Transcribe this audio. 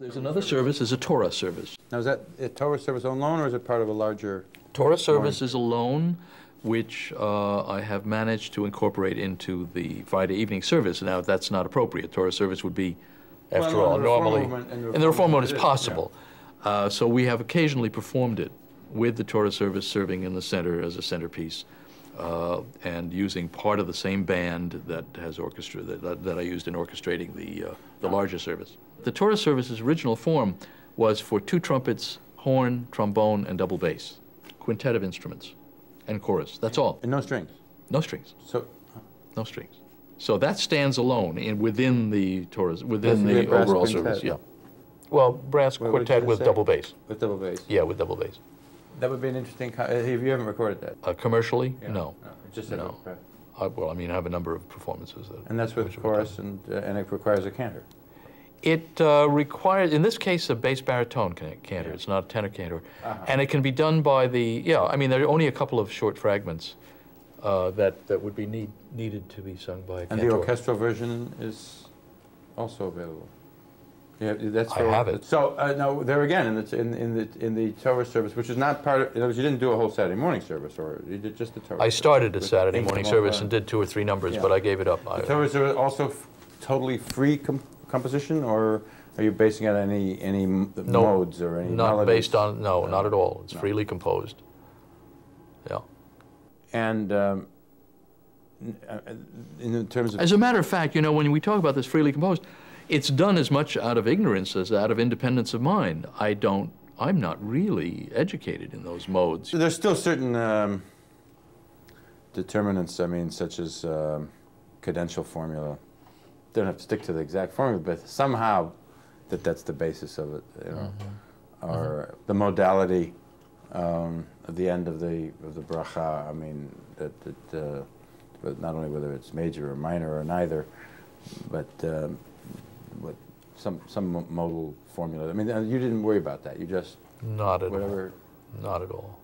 There's another service, there's a Torah service. Now, is that a Torah Service alone, or is it part of a larger? Torah Service is a loan which I have managed to incorporate into the Friday evening service. Now, that's not appropriate. Torah Service would be, after all, normally, in the Reform movement it's possible. Yeah. So we have occasionally performed it with the Torah Service serving in the center as a centerpiece, and using part of the same band that has that I used in orchestrating the larger service. The Torah Service's original form was for 2 trumpets, horn, trombone, and double bass, quintet of instruments, and chorus. That's all. And no strings. No strings. So, no strings. So that stands alone within the Torah, within the overall service. Yeah. Well, brass quintet with double bass. With double bass. Yeah, with double bass. That would be an interesting. If you haven't recorded that. Commercially, yeah. No. Just no. Well, I mean, I have a number of performances. And that's with chorus, and it requires a cantor. It requires, in this case, a bass baritone cantor. Yeah. It's not a tenor cantor. And it can be done by I mean, there are only a couple of short fragments that would be needed to be sung by a cantor. And the orchestral version is also available. Yeah, that's I have it. So now there again, in the Torah service, which is not part of. In other words, you didn't do a whole Saturday morning service, or you did just the Torah. I started a Saturday morning service and did 2 or 3 numbers, but I gave it up. The Torah service also totally free composition, or are you basing it on any modes or any? Not melodies? Based on not at all. It's freely composed. Yeah. And in terms of, as a matter of fact, you know, when we talk about this freely composed, it's done as much out of ignorance as out of independence of mind. I'm not really educated in those modes. There's still certain determinants, I mean, such as cadential formula. Don't have to stick to the exact formula, but somehow that's the basis of it, you know. Or the modality at the end of the bracha. I mean, but not only whether it's major or minor or neither, but some modal formula. I mean, you didn't worry about that. You just not at all.